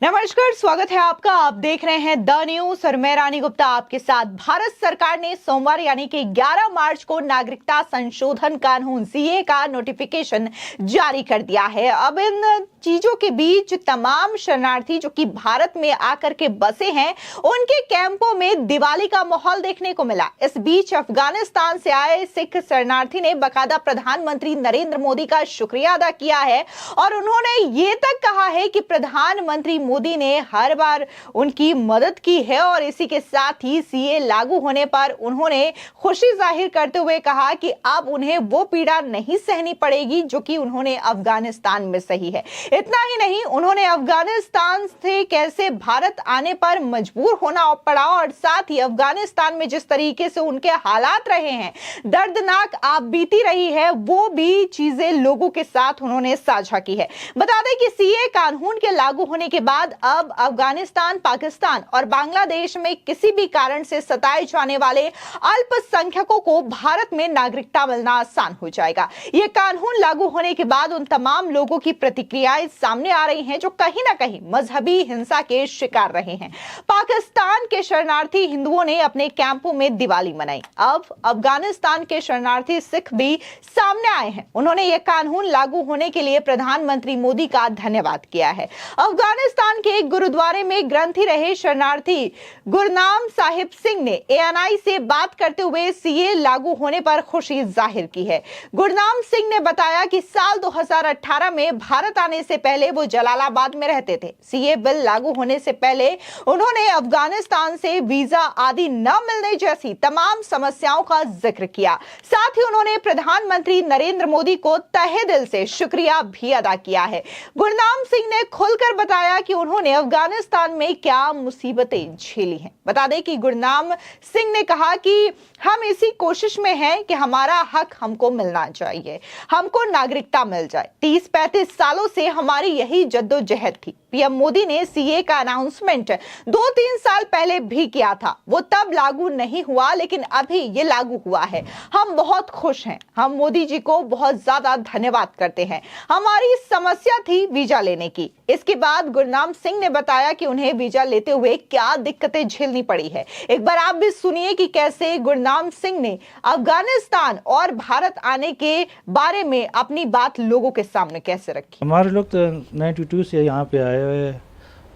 नमस्कार, स्वागत है आपका। आप देख रहे हैं द न्यूज और मैं रानी गुप्ता आपके साथ। भारत सरकार ने सोमवार यानी कि 11 मार्च को नागरिकता संशोधन कानून सीए का नोटिफिकेशन जारी कर दिया है। अब इन चीजों के बीच तमाम शरणार्थी जो कि भारत में आकर के बसे हैं, उनके कैंपों में दिवाली का माहौल देखने को मिला। इस बीच अफगानिस्तान से आए सिख शरणार्थी ने बकायदा प्रधानमंत्री नरेंद्र मोदी का शुक्रिया अदा किया है और उन्होंने ये तक कहा है कि प्रधानमंत्री मोदी ने हर बार उनकी मदद की है और इसी के साथ ही सीए लागू होने पर उन्होंने खुशी जाहिर करते हुए कहा कि अब उन्हें वो पीड़ा नहीं सहनी पड़ेगी जो कि उन्होंने अफगानिस्तान में सही है। इतना ही नहीं, उन्होंने अफगानिस्तान से कैसे भारत आने पर मजबूर होना पड़ा और साथ ही अफगानिस्तान में जिस तरीके से उनके हालात रहे हैं, दर्दनाक आप बीती रही है, वो भी चीजें लोगों के साथ उन्होंने साझा की है। बता दें कि सीए कानून के लागू होने के बाद अब अफगानिस्तान, पाकिस्तान और बांग्लादेश में किसी भी कारण से सताए जाने वाले अल्पसंख्यकों को भारत में नागरिकता मिलना आसान हो जाएगा। यह कानून लागू होने के बाद उन तमाम लोगों की प्रतिक्रियाएं सामने आ रही हैं जो कहीं ना कहीं मजहबी हिंसा के शिकार रहे हैं। पाकिस्तान के शरणार्थी हिंदुओं ने अपने कैंपों में दिवाली मनाई। अब अफगानिस्तान के शरणार्थी सिख भी सामने आए हैं। उन्होंने यह कानून लागू होने के लिए प्रधानमंत्री मोदी का धन्यवाद किया है। अफगानिस्तान के एक गुरुद्वारे में ग्रंथी रहे शरणार्थी गुरनाम साहिब सिंह ने एएनआई से बात करते हुए सीए लागू होने पर खुशी जाहिर की है। गुरनाम सिंह ने बताया कि साल 2018 में भारत आने से पहले वो जलालाबाद में रहते थे। सीए बिल लागू होने से पहले उन्होंने अफगानिस्तान से वीजा आदि न मिलने जैसी तमाम समस्याओं का जिक्र किया। साथ ही उन्होंने प्रधानमंत्री नरेंद्र मोदी को तहे दिल से शुक्रिया भी अदा किया है। गुरनाम सिंह ने खुलकर बताया कि उन्होंने अफगानिस्तान में क्या मुसीबतें झेली हैं। बता दें कि गुरनाम सिंह ने कहा कि हम इसी कोशिश में हैं कि हमारा हक हमको मिलना चाहिए, हमको नागरिकता मिल जाए। 30-35 सालों से हमारी यही जद्दोजहद थी। पीएम मोदी ने सीए का अनाउंसमेंट 2-3 साल पहले भी किया था। वो तब लागू नहीं हुआ, लेकिन अभी ये लागू हुआ है। हम बहुत खुश हैं। हम मोदी जी को बहुत ज्यादा धन्यवाद करते हैं। हमारी समस्या थी वीजा लेने की। इसके बाद गुरनाम सिंह ने बताया कि उन्हें वीजा लेते हुए क्या दिक्कतें झेलनी पड़ी है। एक बार आप भी सुनिए कि कैसे गुरनाम सिंह ने अफगानिस्तान और भारत आने के बारे में अपनी बात लोगों के सामने कैसे रखी। हमारे लोग तो 92 से यहाँ पे आए हुए हैं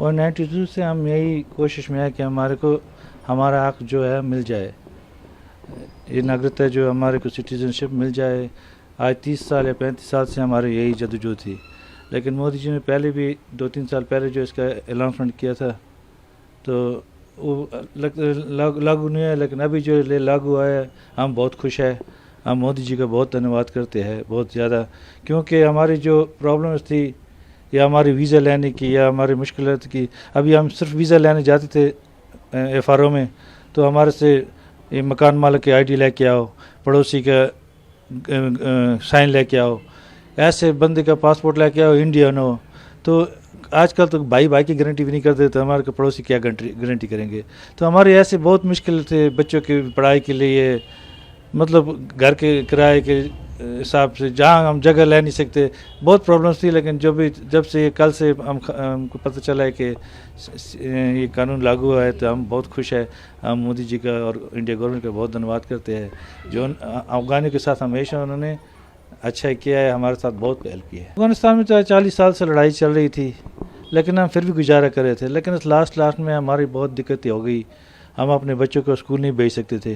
और 92 से हम यही कोशिश में है कि हमारे को हमारा हक जो है मिल जाए, ये नागरिकता जो हमारे को सिटीजनशिप मिल जाए। आज 30 साल या 35 साल से हमारे यही जद्दोजहद थी, लेकिन मोदी जी ने पहले भी 2-3 साल पहले जो इसका अनाउंसमेंट किया था तो वो लागू नहीं है, लेकिन अभी जो लागू हुआ है हम बहुत खुश है। हम मोदी जी का बहुत धन्यवाद करते हैं, बहुत ज़्यादा, क्योंकि हमारी जो प्रॉब्लम्स थी या हमारी वीज़ा लेने की या हमारी मुश्किलात की, अभी हम सिर्फ वीज़ा लेने जाते थे एफआरओ में तो हमारे से ये मकान मालिक की आईडी लेके आओ, पड़ोसी का साइन लेके आओ, ऐसे बंदे का पासपोर्ट लेके आओ, इंडियन हो। तो आजकल तो भाई भाई की गारंटी भी नहीं करते, तो हमारे पड़ोसी क्या गारंटी करेंगे। तो हमारे ऐसे बहुत मुश्किल थे बच्चों की पढ़ाई के लिए, मतलब घर के किराए के हिसाब से जहाँ हम जगह ले नहीं सकते, बहुत प्रॉब्लम्स थी। लेकिन जब से कल से हमको पता चला है कि ये कानून लागू हुआ है तो हम बहुत खुश है। हम मोदी जी का और इंडिया गवर्नमेंट का बहुत धन्यवाद करते हैं जो अफगानियों के साथ हमेशा उन्होंने अच्छा किया है, हमारे साथ बहुत हेल्प की है। अफगानिस्तान में तो 40 साल से लड़ाई चल रही थी, लेकिन हम फिर भी गुजारा कर रहे थे। लेकिन इस लास्ट में हमारी बहुत दिक्कतें हो गई। हम अपने बच्चों को स्कूल नहीं भेज सकते थे,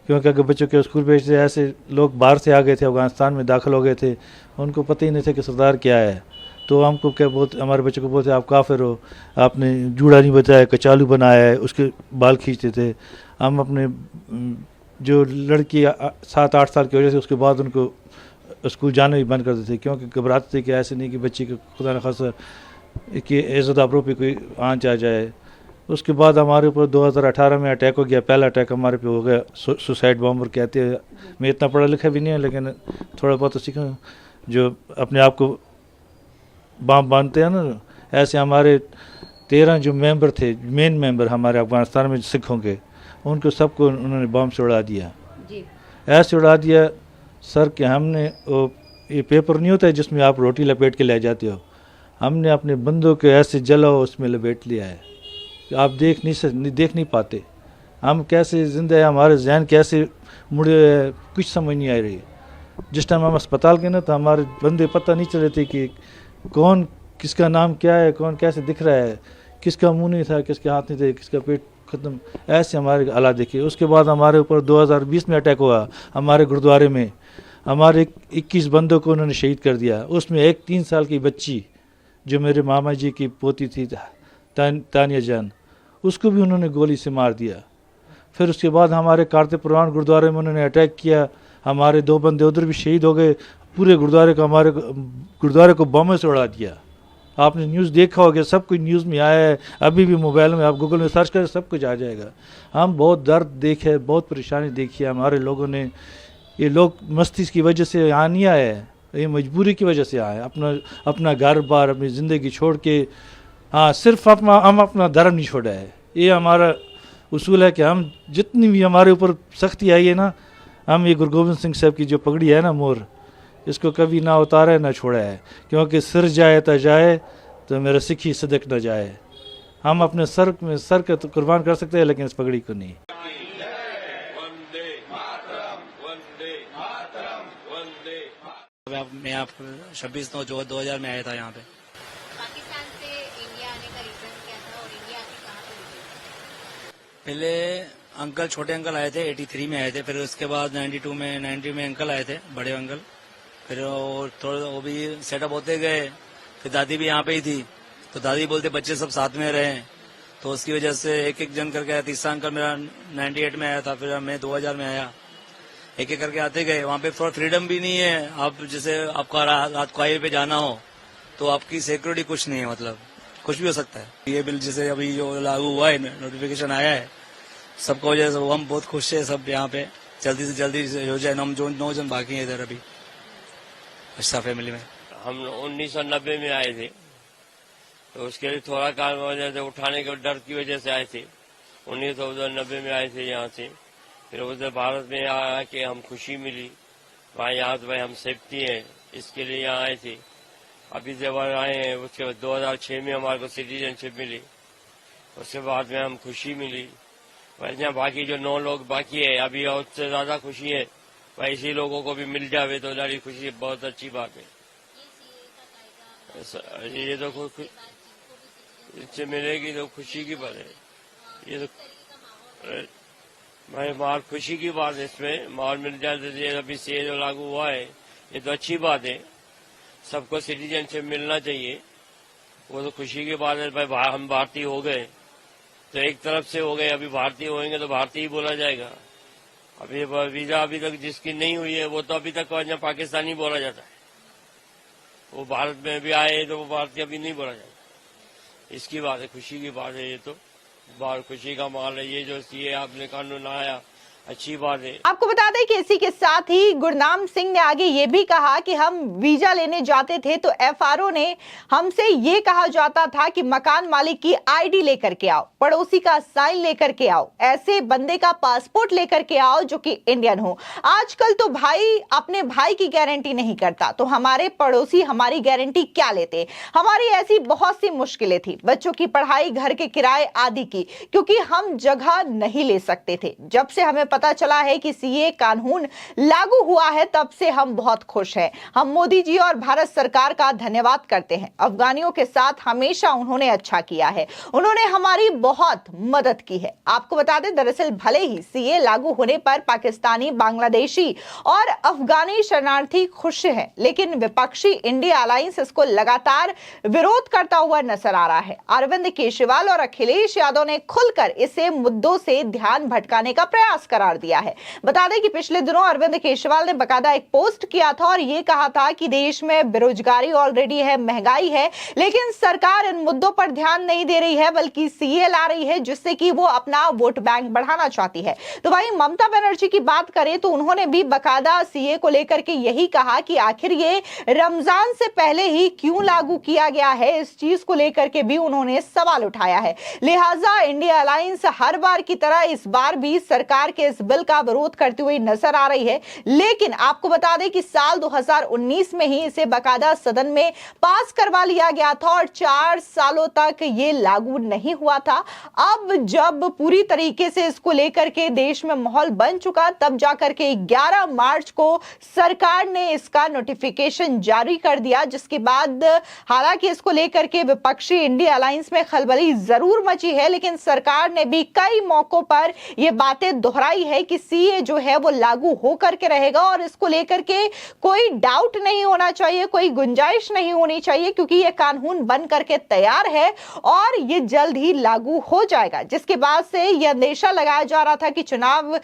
क्योंकि अगर बच्चों के स्कूल भेजते, ऐसे लोग बाहर से आ गए थे, अफगानिस्तान में दाखिल हो गए थे, उनको पता ही नहीं था कि सरदार क्या है। तो हमको क्या बोलते, हमारे बच्चों को बोलते आप काफिर हो, आपने जूड़ा नहीं बताया, कचालू बनाया है, उसके बाल खींचते थे। हम अपने जो लड़की 7-8 साल की वजह से उसके बाद उनको स्कूल जाना भी बंद करते थे, क्योंकि घबराते थे कि ऐसे नहीं कि बच्ची को खुदा न खासा कि इज़्ज़त आबरू पे कोई आंच आ जाए। उसके बाद हमारे ऊपर 2018 में अटैक हो गया। पहला अटैक हमारे पे हो गया, सुसाइड बॉम्बर कहते हैं। मैं इतना पढ़ा लिखा भी नहीं है, लेकिन थोड़ा बहुत तो सीखा, जो अपने आप को बम बांधते हैं ना, ऐसे हमारे 13 जो मेंबर थे, मेन मेंबर हमारे अफगानिस्तान में सिखों के, उनको सबको उन्होंने बम से उड़ा दिया जी। ऐसे उड़ा दिया सर कि हमने वो ये पेपर नहीं होता है जिसमें आप रोटी लपेट के ले जाते हो, हमने अपने बंदों को ऐसे जलाओ उसमें लपेट लिया है कि आप देख नहीं पाते। हम कैसे जिंदा है, हमारे जहन कैसे मुड़े है, कुछ समझ नहीं आ रही। जिस टाइम हम अस्पताल गए ना तो हमारे बंदे पता नहीं चल रहे थे कि कौन किसका नाम क्या है, कौन कैसे दिख रहा है, किसका मुंह नहीं था, किसके हाथ नहीं थे, किसका पेट खत्म, ऐसे हमारे हालात देखे। उसके बाद हमारे ऊपर 2020 में अटैक हुआ हमारे गुरुद्वारे में। हमारे 21 बंदों को उन्होंने शहीद कर दिया। उसमें एक 3 साल की बच्ची जो मेरे मामा जी की पोती थी तानिया जान, उसको भी उन्होंने गोली से मार दिया। फिर उसके बाद हमारे कारते पुराण गुरुद्वारे में उन्होंने अटैक किया, हमारे 2 बंदे उधर भी शहीद हो गए। पूरे गुरुद्वारे को हमारे गुरुद्वारे को बम से उड़ा दिया। आपने न्यूज़ देखा होगा, सब कुछ न्यूज़ में आया है। अभी भी मोबाइल में आप गूगल में सर्च करें सब कुछ आ जाएगा। हम बहुत दर्द देखे, बहुत परेशानी देखी है हमारे लोगों ने। ये लोग मस्तिष्क की वजह से यहाँ नहीं आए हैं, ये मजबूरी की वजह से आए हैं। अपना घर बार अपनी ज़िंदगी छोड़ के, हाँ सिर्फ हम अपना धर्म नहीं छोड़ा है। ये हमारा उसूल है कि हम जितनी भी हमारे ऊपर सख्ती आई है ना, हम ये गुरु गोविंद सिंह साहब की जो पगड़ी है ना मोर, इसको कभी ना उतारा है ना छोड़ा है। क्योंकि सिर जाए तो जाए तो मेरा सिक्खी सदक न जाए। हम अपने सर का तो कुर्बान कर सकते हैं लेकिन इस पगड़ी को नहीं। मैं आप 26/9/2000 में आया था यहाँ पे। पाकिस्तान से इंडिया आने का रीजन क्या था और इंडिया आके कहाँ पे रुके? पहले अंकल, छोटे अंकल आए थे, 83 में आए थे। फिर उसके बाद 90 में अंकल आए थे, बड़े अंकल। फिर वो भी सेटअप होते गए। फिर दादी भी यहाँ पे ही थी, तो दादी बोलते बच्चे सब साथ में रहे, तो उसकी वजह से एक जन करके आया। तीसरा अंकल मेरा 98 में आया था, फिर मैं 2000 में आया। एक करके आते गए। वहाँ पे थोड़ा फ्रीडम भी नहीं है। आप जैसे आपका रात को हाईवे पे जाना हो तो आपकी सिक्योरिटी कुछ नहीं है, मतलब कुछ भी हो सकता है। ये बिल जैसे अभी जो लागू हुआ है, नोटिफिकेशन आया है, सबको वजह से हम बहुत खुश है। सब यहाँ पे जल्दी से जल्दी हो जाए। हम जो 9 जन बाकी है इधर अभी अच्छा फैमिली में। हम 1990 में आए थे, तो उसके लिए थोड़ा काम वजह से उठाने के डर की वजह से आए थे। 1990 में आए थे यहाँ से। फिर उधर भारत में आके हम खुशी मिली, भाई यहाँ तो भाई हम सेफ्टी हैं, इसके लिए यहाँ आए थे। अभी जब आए हैं उसके बाद 2006 में हमारे को सिटीजनशिप मिली, उसके बाद में हम खुशी मिली। वैसे बाकी जो 9 लोग बाकी है अभी, और उससे ज्यादा खुशी है भाई इसी लोगों को भी मिल जावे तो बड़ी खुशी, बहुत अच्छी बात है। ये तो इससे मिलेगी तो खुशी की बात है। ये तो भाई माहौल खुशी की बात है, इसमें माहौल मिल जाए तो ये अभी से जो लागू हुआ है ये तो अच्छी बात है। सबको सिटीजनशिप मिलना चाहिए, वो तो खुशी की बात है। भाई हम भारतीय हो गए तो एक तरफ से हो गए, अभी भारतीय होंगे तो भारतीय ही बोला जाएगा। अभी वीजा अभी तक जिसकी नहीं हुई है वो तो अभी तक पाकिस्तानी बोला जाता है। वो भारत में भी आए तो वो भारतीय अभी नहीं बोला जाता। इसकी बात है, खुशी की बात है। ये तो बहुत खुशी का माहौल है। ये जो सीए आपने कानून आया अच्छी बात है। आपको बता दें कि इसी के साथ ही गुरनाम सिंह ने आगे ये भी कहा कि हम वीजा लेने जाते थे तो एफआरओ ने हमसे ये कहा जाता था कि मकान मालिक की आईडी लेकर के आओ, पड़ोसी का साइन लेकर के आओ, ऐसे बंदे का पासपोर्ट लेकर के आओ जो कि इंडियन हो। आजकल तो भाई अपने भाई की गारंटी नहीं करता तो हमारे पड़ोसी हमारी गारंटी क्या लेते। हमारी ऐसी बहुत सी मुश्किलें थी, बच्चों की पढ़ाई, घर के किराए आदि की, क्योंकि हम जगह नहीं ले सकते थे। जब से हमें पता चला है कि सीए कानून लागू हुआ है तब से हम बहुत खुश हैं। हम मोदी जी और भारत सरकार का धन्यवाद करते हैं। अफगानियों के साथ हमेशा उन्होंने अच्छा किया है, उन्होंने हमारी बहुत मदद की है। आपको बता दें दरअसल भले ही सीए लागू होने पर पाकिस्तानी, बांग्लादेशी और अफगानी शरणार्थी खुश हैं, लेकिन विपक्षी इंडिया अलायंस इसको लगातार विरोध करता हुआ नजर आ रहा है। अरविंद केजरीवाल और अखिलेश यादव ने खुलकर इसे मुद्दों से ध्यान भटकाने का प्रयास करार दिया है। बता दें कि पिछले दिनों अरविंद केजरीवाल ने बकायदा एक पोस्ट किया था और यह कहा था कि देश में बेरोजगारी ऑलरेडी है, महंगाई है, लेकिन सरकार इन मुद्दों पर ध्यान नहीं दे रही है बल्कि सीए ला रही है जिससे कि वो अपना वोट बैंक बढ़ाना चाहती है। तो भाई ममता बनर्जी की बात करें तो उन्होंने भी बकायदा सीए को लेकर के यही कहा कि आखिर ये रमजान से पहले ही क्यों लागू किया गया है, इस चीज को लेकर के भी उन्होंने सवाल उठाया है। लिहाजा इंडिया अलायंस हर बार की तरह इस बार भी सरकार के इस बिल का विरोध करती हुई नजर आ रही है। लेकिन आपको बता दें कि साल 2019 में ही इसे बाकायदा सदन में पास करवा लिया गया था और 4 सालों तक ये लागू नहीं हुआ था। अब जब पूरी तरीके से इसको लेकर के देश में माहौल बन चुका, तब जाकर के 11 मार्च को सरकार ने इसका नोटिफिकेशन जारी कर दिया, जिसके बाद हालांकि इसको लेकर के विपक्षी इंडिया अलायंस में खलबली जरूर मची है, लेकिन सरकार ने भी कई मौकों पर यह बातें दोहराई है कि सीए जो है वो लागू होकर के रहेगा और इसको लेकर के कोई डाउट नहीं होना चाहिए, कोई गुंजाइश नहीं होनी चाहिए, क्योंकि यह कानून बन करके तैयार है और यह जल्द ही लागू हो जाएगा। जिसके बाद से यह अंदेशा लगाया जा रहा था कि चुनाव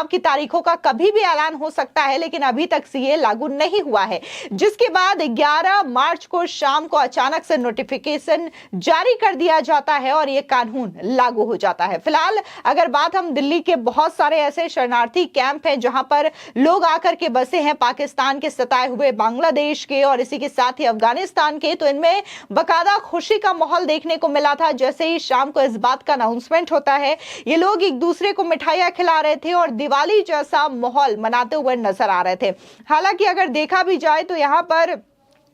की तारीखों का कभी भी ऐलान हो सकता है, लेकिन अभी तक सीए लागू नहीं हुआ है। जिसके बाद 11 मार्च को शाम को अचानक से नोटिफिकेशन जारी कर दिया जाता है और यह कानून लागू हो जाता है। फिलहाल अगर बात हम दिल्ली के बहुत सारे ऐसे शरणार्थी कैंप हैं जहां पर लोग आकर के बसे हैं, पाकिस्तान के सताए हुए, बांग्लादेश के और इसी के साथ ही अफगानिस्तान के, तो इनमें बाकायदा खुशी का माहौल देखने को मिला था। जैसे ही शाम को इस बात का अनाउंसमेंट होता है, ये लोग एक दूसरे को मिठाइयां खिला रहे थे और दिवाली जैसा माहौल मनाते हुए नजर आ रहे थे। हालांकि अगर देखा भी जाए तो यहाँ पर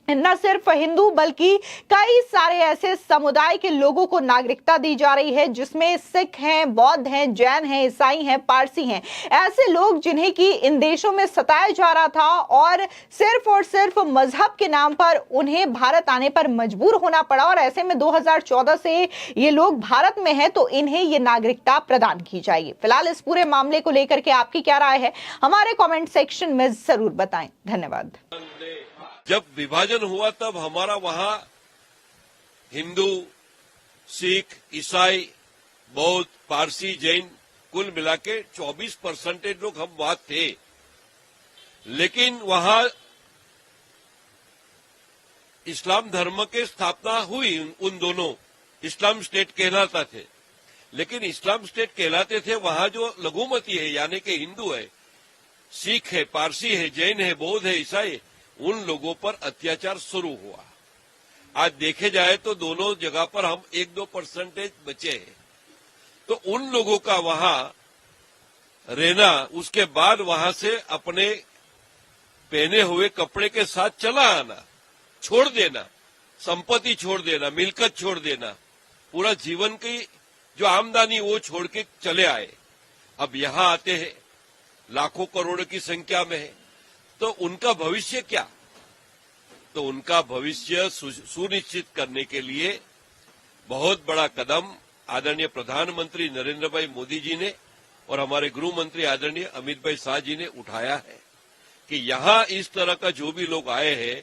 न सिर्फ हिंदू बल्कि कई सारे ऐसे समुदाय के लोगों को नागरिकता दी जा रही है, जिसमें सिख हैं, बौद्ध हैं, जैन हैं, ईसाई हैं, पारसी हैं। ऐसे लोग जिन्हें कि इन देशों में सताया जा रहा था और सिर्फ मजहब के नाम पर उन्हें भारत आने पर मजबूर होना पड़ा, और ऐसे में 2014 से ये लोग भारत में हैं तो इन्हें ये नागरिकता प्रदान की जाएगी। फिलहाल इस पूरे मामले को लेकर के आपकी क्या राय है, हमारे कॉमेंट सेक्शन में जरूर बताएं। धन्यवाद। जब विभाजन हुआ तब हमारा वहां हिंदू, सिख, ईसाई, बौद्ध, पारसी, जैन कुल मिला के 24% लोग हम वहां थे। लेकिन वहां इस्लाम धर्म की स्थापना हुई, उन दोनों इस्लाम स्टेट कहलाता थे। लेकिन इस्लाम स्टेट कहलाते थे वहां जो लघुमती है, यानी कि हिंदू है, सिख है, पारसी है, जैन है, बौद्ध है, ईसाई, उन लोगों पर अत्याचार शुरू हुआ। आज देखे जाए तो दोनों जगह पर हम 1-2% बचे हैं। तो उन लोगों का वहां रहना, उसके बाद वहां से अपने पहने हुए कपड़े के साथ चला आना, छोड़ देना, संपत्ति छोड़ देना, मिलकत छोड़ देना, पूरा जीवन की जो आमदनी वो छोड़ के चले आए। अब यहां आते हैं, लाखों करोड़ों की संख्या में है, तो उनका भविष्य क्या? तो उनका भविष्य सुनिश्चित करने के लिए बहुत बड़ा कदम आदरणीय प्रधानमंत्री नरेंद्र भाई मोदी जी ने और हमारे गृह मंत्री आदरणीय अमित भाई शाह जी ने उठाया है कि यहां इस तरह का जो भी लोग आए हैं,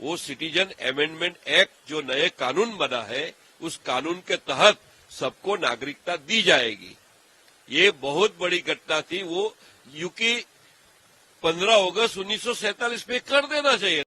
वो सिटीजन अमेंडमेंट एक्ट जो नए कानून बना है, उस कानून के तहत सबको नागरिकता दी जाएगी। ये बहुत बड़ी घटना थी, वो यूकी 15 अगस्त 1947 में कर देना चाहिए।